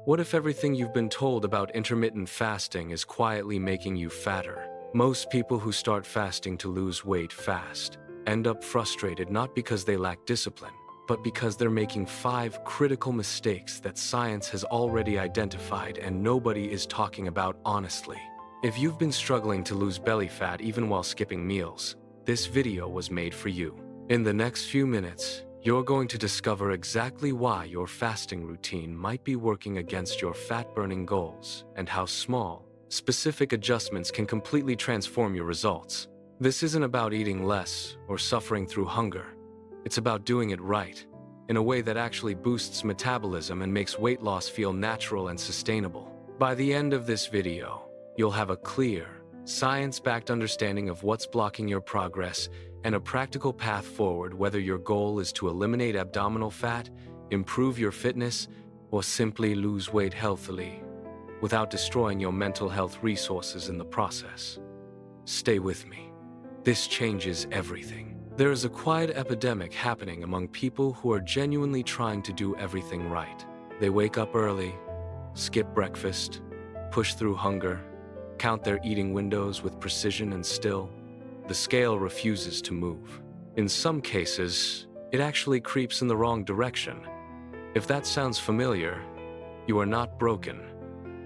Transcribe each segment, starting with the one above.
What if everything you've been told about intermittent fasting is quietly making you fatter? Most people who start fasting to lose weight fast end up frustrated not because they lack discipline, but because they're making 5 critical mistakes that science has already identified and nobody is talking about honestly. If you've been struggling to lose belly fat even while skipping meals, this video was made for you. In the next few minutes, you're going to discover exactly why your fasting routine might be working against your fat-burning goals and how small, specific adjustments can completely transform your results. This isn't about eating less or suffering through hunger. It's about doing it right, in a way that actually boosts metabolism and makes weight loss feel natural and sustainable. By the end of this video, you'll have a clear, science-backed understanding of what's blocking your progress and a practical path forward, whether your goal is to eliminate abdominal fat, improve your fitness, or simply lose weight healthily without destroying your mental health resources in the process. Stay with me. This changes everything. There is a quiet epidemic happening among people who are genuinely trying to do everything right. They wake up early, skip breakfast, push through hunger, count their eating windows with precision, and still, the scale refuses to move. In some cases, it actually creeps in the wrong direction. If that sounds familiar, you are not broken.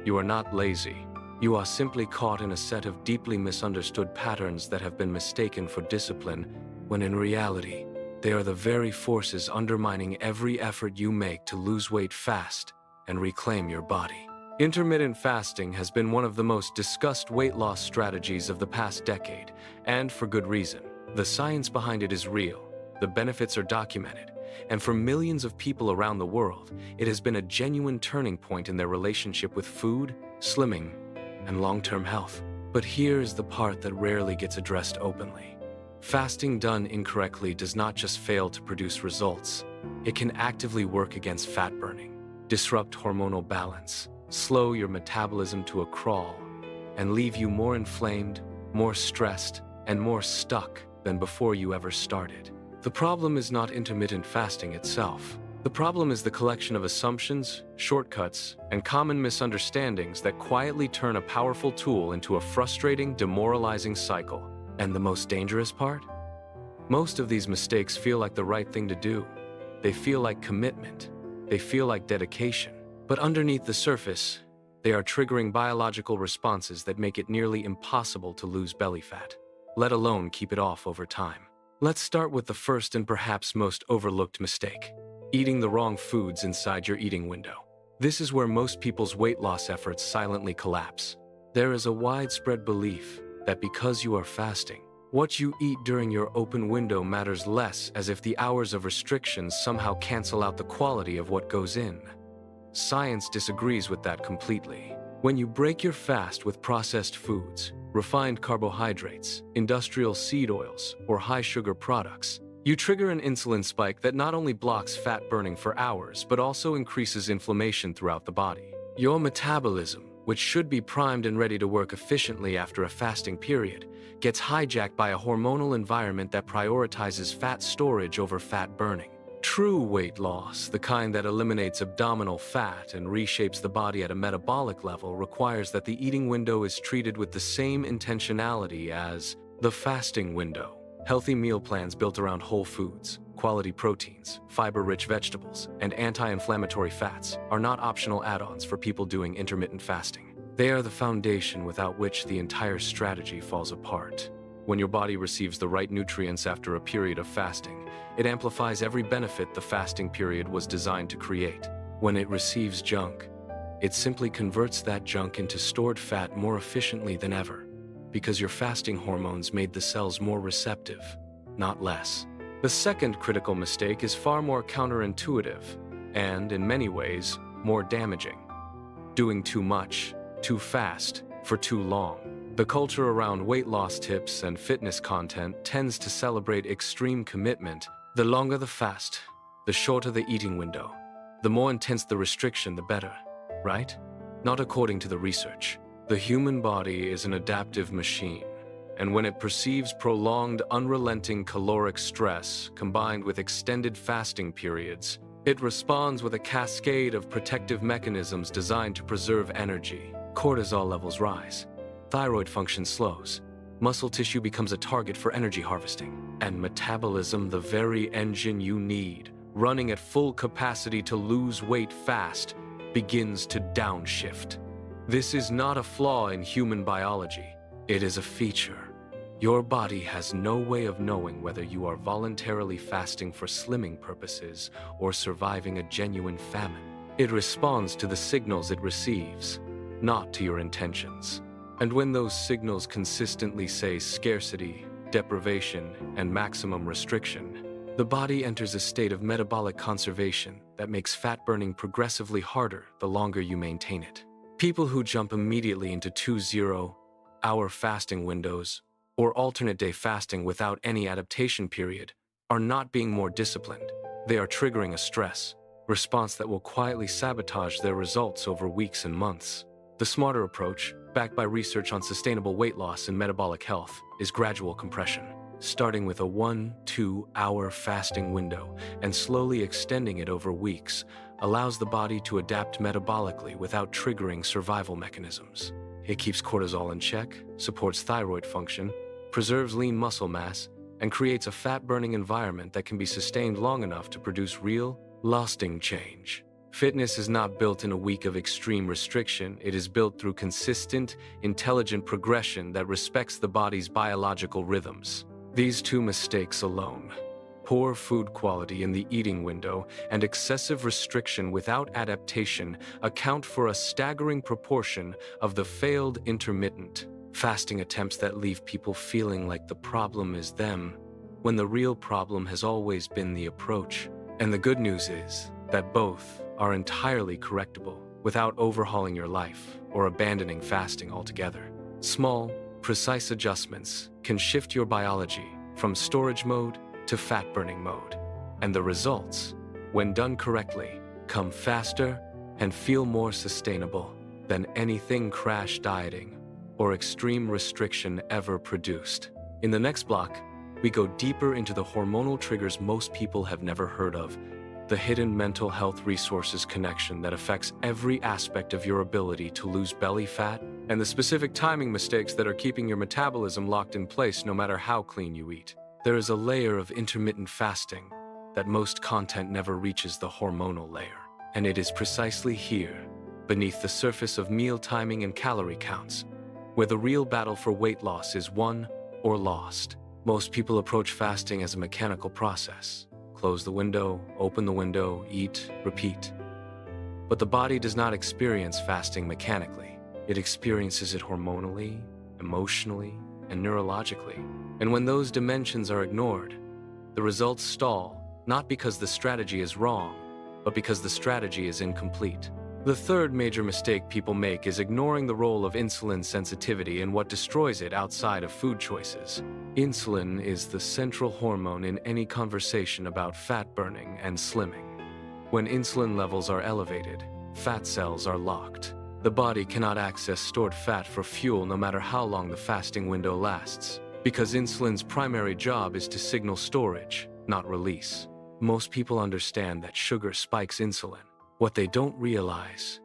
You are not lazy. You are simply caught in a set of deeply misunderstood patterns that have been mistaken for discipline, when in reality, they are the very forces undermining every effort you make to lose weight fast and reclaim your body. Intermittent fasting has been one of the most discussed weight loss strategies of the past decade, and for good reason. The science behind it is real, the benefits are documented, and for millions of people around the world, it has been a genuine turning point in their relationship with food, slimming, and long-term health. But here's the part that rarely gets addressed openly. Fasting done incorrectly does not just fail to produce results, it can actively work against fat burning, disrupt hormonal balance, slow your metabolism to a crawl, and leave you more inflamed, more stressed, and more stuck than before you ever started. The problem is not intermittent fasting itself. The problem is the collection of assumptions, shortcuts, and common misunderstandings that quietly turn a powerful tool into a frustrating, demoralizing cycle. And the most dangerous part? Most of these mistakes feel like the right thing to do. They feel like commitment. They feel like dedication. But underneath the surface, they are triggering biological responses that make it nearly impossible to lose belly fat, let alone keep it off over time. Let's start with the first and perhaps most overlooked mistake: eating the wrong foods inside your eating window. This is where most people's weight loss efforts silently collapse. There is a widespread belief that because you are fasting, what you eat during your open window matters less, as if the hours of restrictions somehow cancel out the quality of what goes in. Science disagrees with that completely. When you break your fast with processed foods, refined carbohydrates, industrial seed oils, or high-sugar products, you trigger an insulin spike that not only blocks fat burning for hours, but also increases inflammation throughout the body. Your metabolism, which should be primed and ready to work efficiently after a fasting period, gets hijacked by a hormonal environment that prioritizes fat storage over fat burning. True weight loss, the kind that eliminates abdominal fat and reshapes the body at a metabolic level, requires that the eating window is treated with the same intentionality as the fasting window. Healthy meal plans built around whole foods, quality proteins, fiber-rich vegetables, and anti-inflammatory fats are not optional add-ons for people doing intermittent fasting. They are the foundation without which the entire strategy falls apart. When your body receives the right nutrients after a period of fasting, it amplifies every benefit the fasting period was designed to create. When it receives junk, it simply converts that junk into stored fat more efficiently than ever, because your fasting hormones made the cells more receptive, not less. The second critical mistake is far more counterintuitive and, in many ways, more damaging: doing too much, too fast, for too long. The culture around weight loss tips and fitness content tends to celebrate extreme commitment. The longer the fast, the shorter the eating window. The more intense the restriction, the better, right? Not according to the research. The human body is an adaptive machine, and when it perceives prolonged, unrelenting caloric stress combined with extended fasting periods, It responds with a cascade of protective mechanisms designed to preserve energy. Cortisol levels rise, thyroid function slows, muscle tissue becomes a target for energy harvesting, and metabolism, the very engine you need, running at full capacity to lose weight fast, begins to downshift. This is not a flaw in human biology. It is a feature. Your body has no way of knowing whether you are voluntarily fasting for slimming purposes or surviving a genuine famine. It responds to the signals it receives, not to your intentions. And when those signals consistently say scarcity, deprivation, and maximum restriction, the body enters a state of metabolic conservation that makes fat burning progressively harder the longer you maintain it. People who jump immediately into 2-0-hour fasting windows or alternate day fasting without any adaptation period are not being more disciplined. They are triggering a stress response that will quietly sabotage their results over weeks and months. The smarter approach, backed by research on sustainable weight loss and metabolic health, is gradual compression, starting with a 1-2-hour fasting window and slowly extending it over weeks, allows the body to adapt metabolically without triggering survival mechanisms. It keeps cortisol in check, supports thyroid function, preserves lean muscle mass, and creates a fat-burning environment that can be sustained long enough to produce real, lasting change. Fitness is not built in a week of extreme restriction. It is built through consistent, intelligent progression that respects the body's biological rhythms. These two mistakes alone, poor food quality in the eating window and excessive restriction without adaptation, account for a staggering proportion of the failed intermittent fasting attempts that leave people feeling like the problem is them, when the real problem has always been the approach. And the good news is that both are entirely correctable without overhauling your life or abandoning fasting altogether. Small, precise adjustments can shift your biology from storage mode to fat-burning mode, and the results, when done correctly, come faster and feel more sustainable than anything crash dieting or extreme restriction ever produced. In the next block, we go deeper into the hormonal triggers most people have never heard of, the hidden mental health resources connection that affects every aspect of your ability to lose belly fat, and the specific timing mistakes that are keeping your metabolism locked in place no matter how clean you eat. There is a layer of intermittent fasting that most content never reaches the hormonal layer, and it is precisely here, beneath the surface of meal timing and calorie counts, where the real battle for weight loss is won or lost. Most people approach fasting as a mechanical process. Close the window, open the window, eat, repeat. But the body does not experience fasting mechanically. It experiences it hormonally, emotionally, and neurologically. And when those dimensions are ignored, the results stall, not because the strategy is wrong, but because the strategy is incomplete. The third major mistake people make is ignoring the role of insulin sensitivity and what destroys it outside of food choices. Insulin is the central hormone in any conversation about fat burning and slimming. When insulin levels are elevated, fat cells are locked. The body cannot access stored fat for fuel no matter how long the fasting window lasts, because insulin's primary job is to signal storage, not release. Most people understand that sugar spikes insulin. What they don't realize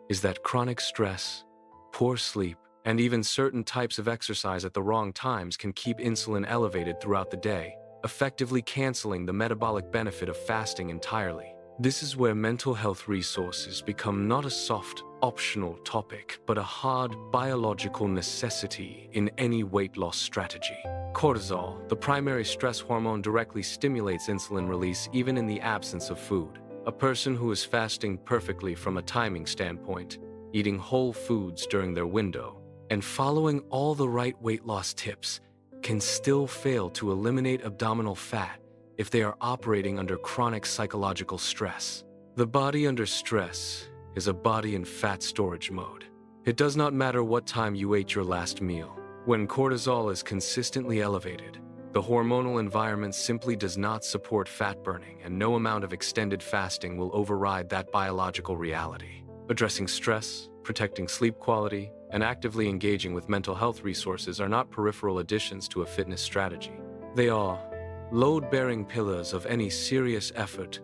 is that chronic stress, poor sleep, and even certain types of exercise at the wrong times can keep insulin elevated throughout the day, effectively canceling the metabolic benefit of fasting entirely. This is where mental health resources become not a soft, optional topic, but a hard, biological necessity in any weight loss strategy. Cortisol, the primary stress hormone, directly stimulates insulin release even in the absence of food. A person who is fasting perfectly from a timing standpoint, eating whole foods during their window, and following all the right weight loss tips can still fail to eliminate abdominal fat if they are operating under chronic psychological stress. The body under stress is a body in fat storage mode. It does not matter what time you ate your last meal. When cortisol is consistently elevated, the hormonal environment simply does not support fat burning, and no amount of extended fasting will override that biological reality. Addressing stress, protecting sleep quality, and actively engaging with mental health resources are not peripheral additions to a fitness strategy. They are load-bearing pillars of any serious effort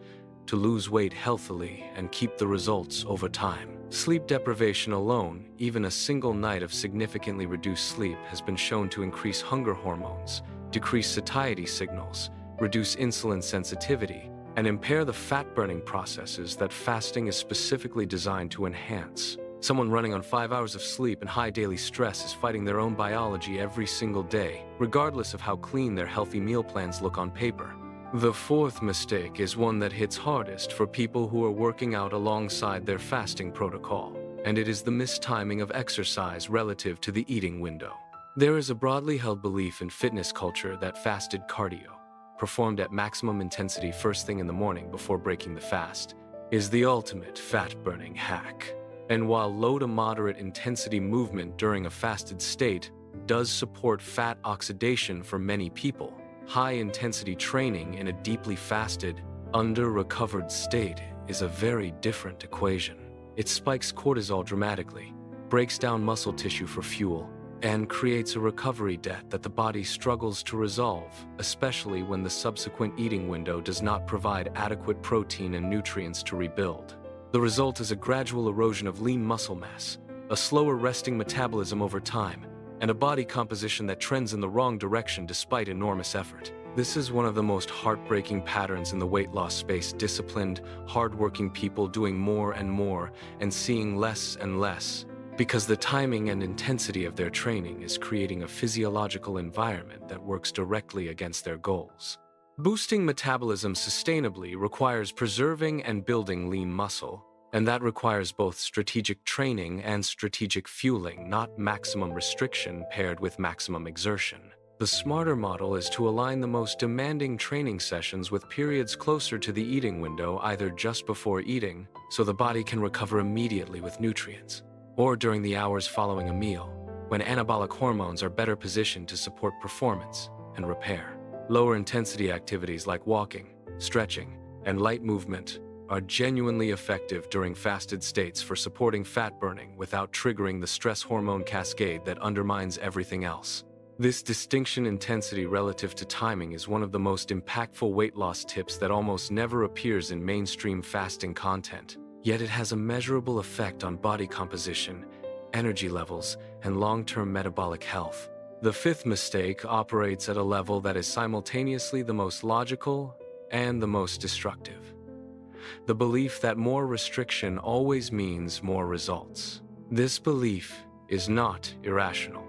to lose weight healthily and keep the results over time. Sleep deprivation alone, even a single night of significantly reduced sleep, has been shown to increase hunger hormones, decrease satiety signals, reduce insulin sensitivity, and impair the fat-burning processes that fasting is specifically designed to enhance. Someone running on 5 hours of sleep and high daily stress is fighting their own biology every single day, regardless of how clean their healthy meal plans look on paper. The fourth mistake is one that hits hardest for people who are working out alongside their fasting protocol, and it is the mistiming of exercise relative to the eating window. There is a broadly held belief in fitness culture that fasted cardio, performed at maximum intensity first thing in the morning before breaking the fast, is the ultimate fat-burning hack. And while low to moderate intensity movement during a fasted state does support fat oxidation for many people, high-intensity training in a deeply fasted, under-recovered state is a very different equation. It spikes cortisol dramatically, breaks down muscle tissue for fuel, and creates a recovery debt that the body struggles to resolve, especially when the subsequent eating window does not provide adequate protein and nutrients to rebuild. The result is a gradual erosion of lean muscle mass, a slower resting metabolism over time, and a body composition that trends in the wrong direction despite enormous effort. This is one of the most heartbreaking patterns in the weight loss space: disciplined, hardworking people doing more and more and seeing less and less, because the timing and intensity of their training is creating a physiological environment that works directly against their goals. Boosting metabolism sustainably requires preserving and building lean muscle, and that requires both strategic training and strategic fueling, not maximum restriction paired with maximum exertion. The smarter model is to align the most demanding training sessions with periods closer to the eating window, either just before eating, so the body can recover immediately with nutrients, or during the hours following a meal, when anabolic hormones are better positioned to support performance and repair. Lower intensity activities like walking, stretching, and light movement are genuinely effective during fasted states for supporting fat burning without triggering the stress hormone cascade that undermines everything else. This distinction intensity relative to timing is one of the most impactful weight loss tips that almost never appears in mainstream fasting content, yet it has a measurable effect on body composition, energy levels, and long-term metabolic health. The fifth mistake operates at a level that is simultaneously the most logical and the most destructive: the belief that more restriction always means more results. This belief is not irrational.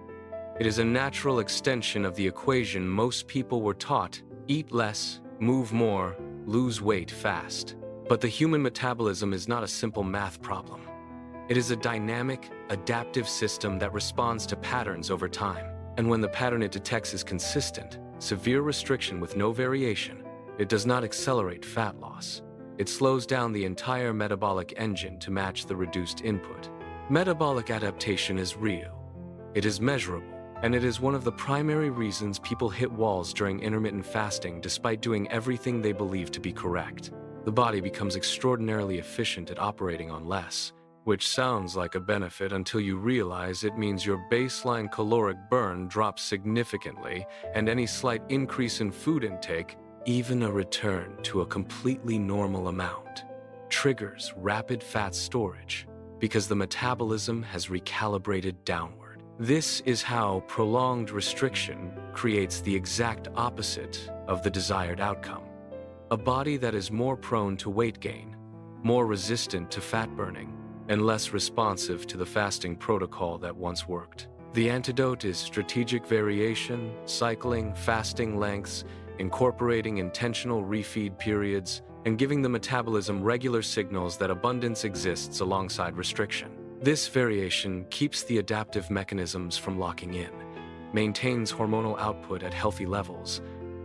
It is a natural extension of the equation most people were taught: eat less, move more, lose weight fast. But the human metabolism is not a simple math problem. It is a dynamic, adaptive system that responds to patterns over time. And when the pattern it detects is consistent, severe restriction with no variation, it does not accelerate fat loss. It slows down the entire metabolic engine to match the reduced input. Metabolic adaptation is real. It is measurable, and it is one of the primary reasons people hit walls during intermittent fasting despite doing everything they believe to be correct. The body becomes extraordinarily efficient at operating on less, which sounds like a benefit until you realize it means your baseline caloric burn drops significantly, and any slight increase in food intake, even a return to a completely normal amount, triggers rapid fat storage because the metabolism has recalibrated downward. This is how prolonged restriction creates the exact opposite of the desired outcome: a body that is more prone to weight gain, more resistant to fat burning, and less responsive to the fasting protocol that once worked. The antidote is strategic variation, cycling, fasting lengths, incorporating intentional refeed periods, and giving the metabolism regular signals that abundance exists alongside restriction. This variation keeps the adaptive mechanisms from locking in, maintains hormonal output at healthy levels,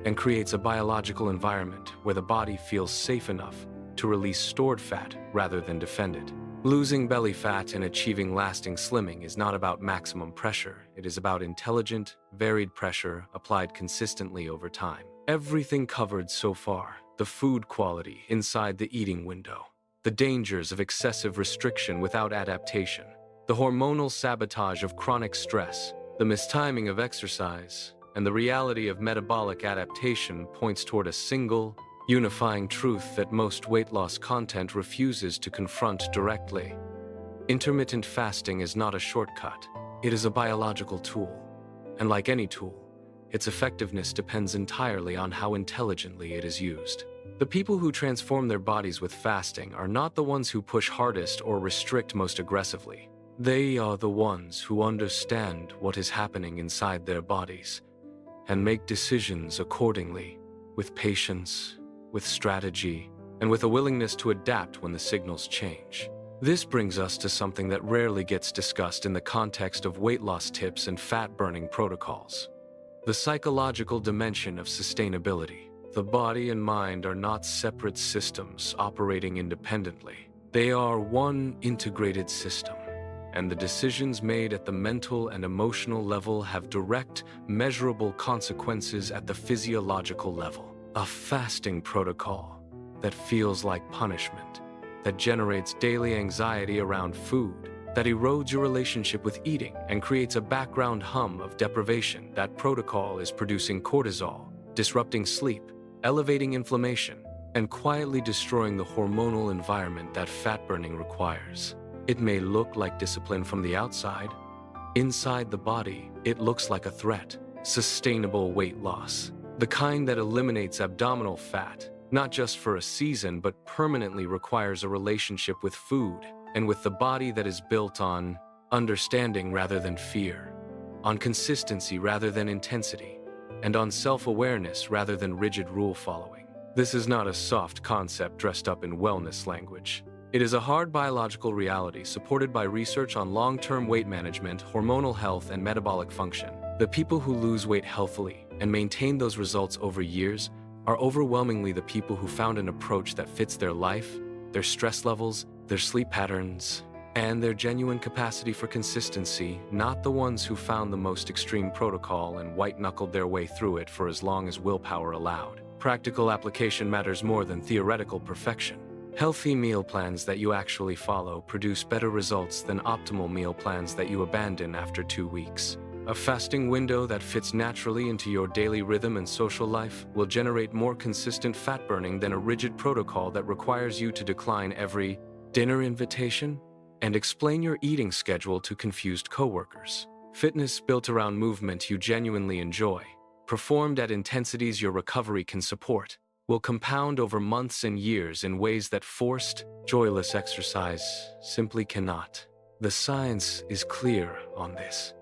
and creates a biological environment where the body feels safe enough to release stored fat rather than defend it. Losing belly fat and achieving lasting slimming is not about maximum pressure. It is about intelligent, varied pressure applied consistently over time. Everything covered so far: the food quality inside the eating window, the dangers of excessive restriction without adaptation, the hormonal sabotage of chronic stress, the mistiming of exercise, and the reality of metabolic adaptation points toward a single, unifying truth that most weight loss content refuses to confront directly. Intermittent fasting is not a shortcut. It is a biological tool. And like any tool, its effectiveness depends entirely on how intelligently it is used. The people who transform their bodies with fasting are not the ones who push hardest or restrict most aggressively. They are the ones who understand what is happening inside their bodies and make decisions accordingly, with patience, with strategy, and with a willingness to adapt when the signals change. This brings us to something that rarely gets discussed in the context of weight loss tips and fat-burning protocols: the psychological dimension of sustainability. The body and mind are not separate systems operating independently. They are one integrated system, and the decisions made at the mental and emotional level have direct, measurable consequences at the physiological level. A fasting protocol that feels like punishment, that generates daily anxiety around food, that erodes your relationship with eating and creates a background hum of deprivation. That protocol is producing cortisol, disrupting sleep, elevating inflammation, and quietly destroying the hormonal environment that fat burning requires. It may look like discipline from the outside. Inside the body, it looks like a threat. Sustainable weight loss, the kind that eliminates abdominal fat, not just for a season but permanently, requires a relationship with food and with the body that is built on understanding rather than fear, on consistency rather than intensity, and on self-awareness rather than rigid rule-following. This is not a soft concept dressed up in wellness language. It is a hard biological reality supported by research on long-term weight management, hormonal health, and metabolic function. The people who lose weight healthily and maintain those results over years are overwhelmingly the people who found an approach that fits their life, their stress levels, their sleep patterns, and their genuine capacity for consistency, not the ones who found the most extreme protocol and white-knuckled their way through it for as long as willpower allowed. Practical application matters more than theoretical perfection. Healthy meal plans that you actually follow produce better results than optimal meal plans that you abandon after 2 weeks. A fasting window that fits naturally into your daily rhythm and social life will generate more consistent fat burning than a rigid protocol that requires you to decline every dinner invitation and explain your eating schedule to confused coworkers. Fitness built around movement you genuinely enjoy, performed at intensities your recovery can support, will compound over months and years in ways that forced, joyless exercise simply cannot. The science is clear on this.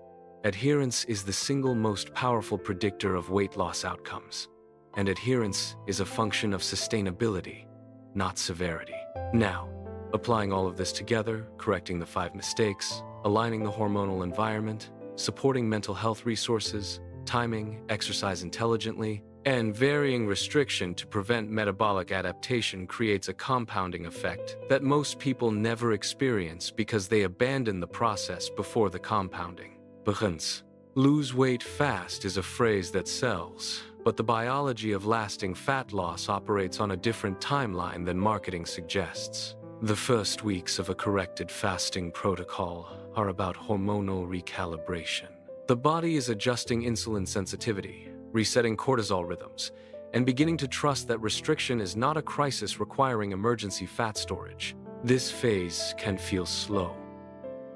Adherence is the single most powerful predictor of weight loss outcomes, and adherence is a function of sustainability, not severity. Now, applying all of this together, correcting the 5 mistakes, aligning the hormonal environment, supporting mental health resources, timing exercise intelligently, and varying restriction to prevent metabolic adaptation creates a compounding effect that most people never experience because they abandon the process before the compounding. Begins. Lose weight fast is a phrase that sells, but the biology of lasting fat loss operates on a different timeline than marketing suggests. The first weeks of a corrected fasting protocol are about hormonal recalibration. The body is adjusting insulin sensitivity, resetting cortisol rhythms, and beginning to trust that restriction is not a crisis requiring emergency fat storage. This phase can feel slow.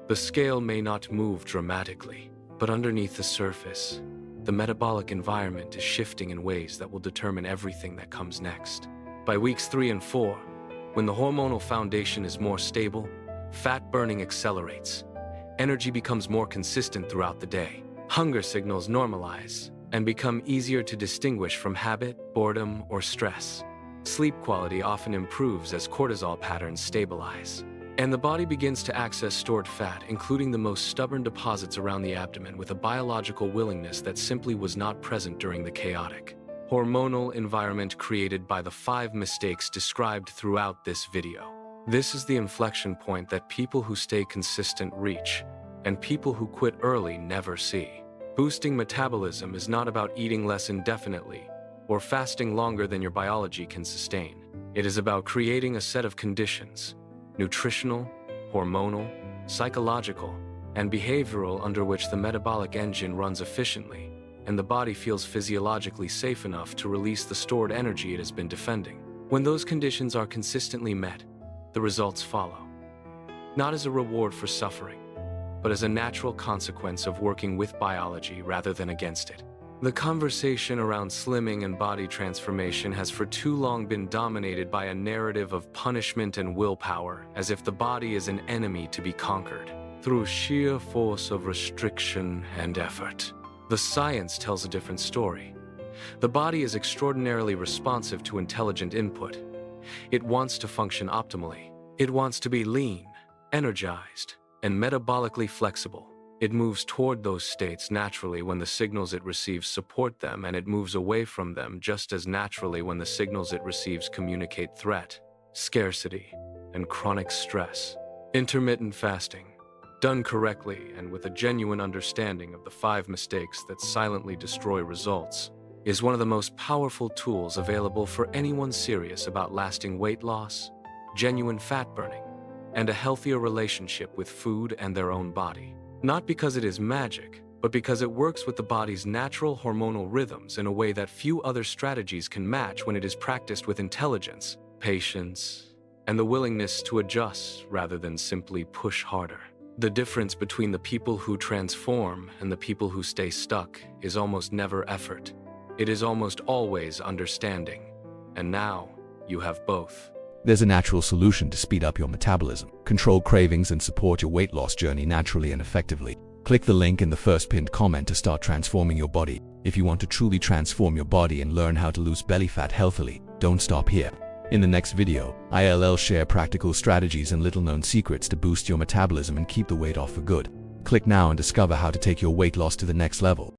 The scale may not move dramatically, but underneath the surface, the metabolic environment is shifting in ways that will determine everything that comes next. By weeks 3 and 4, when the hormonal foundation is more stable, fat burning accelerates. Energy becomes more consistent throughout the day. Hunger signals normalize and become easier to distinguish from habit, boredom, or stress. Sleep quality often improves as cortisol patterns stabilize. And the body begins to access stored fat, including the most stubborn deposits around the abdomen, with a biological willingness that simply was not present during the chaotic hormonal environment created by the 5 mistakes described throughout this video. This is the inflection point that people who stay consistent reach, and people who quit early never see. Boosting metabolism is not about eating less indefinitely or fasting longer than your biology can sustain. It is about creating a set of conditions, nutritional, hormonal, psychological, and behavioral, under which the metabolic engine runs efficiently, and the body feels physiologically safe enough to release the stored energy it has been defending. When those conditions are consistently met, the results follow. Not as a reward for suffering, but as a natural consequence of working with biology rather than against it. The conversation around slimming and body transformation has for too long been dominated by a narrative of punishment and willpower, as if the body is an enemy to be conquered through sheer force of restriction and effort. The science tells a different story. The body is extraordinarily responsive to intelligent input. It wants to function optimally. It wants to be lean, energized, and metabolically flexible. It moves toward those states naturally when the signals it receives support them, and it moves away from them just as naturally when the signals it receives communicate threat, scarcity, and chronic stress. Intermittent fasting, done correctly and with a genuine understanding of the 5 mistakes that silently destroy results, is one of the most powerful tools available for anyone serious about lasting weight loss, genuine fat burning, and a healthier relationship with food and their own body. Not because it is magic, but because it works with the body's natural hormonal rhythms in a way that few other strategies can match when it is practiced with intelligence, patience, and the willingness to adjust rather than simply push harder. The difference between the people who transform and the people who stay stuck is almost never effort. It is almost always understanding. And now, you have both. There's a natural solution to speed up your metabolism, control cravings, and support your weight loss journey naturally and effectively. Click the link in the first pinned comment to start transforming your body. If you want to truly transform your body and learn how to lose belly fat healthily, don't stop here. In the next video, I'll share practical strategies and little-known secrets to boost your metabolism and keep the weight off for good. Click now and discover how to take your weight loss to the next level.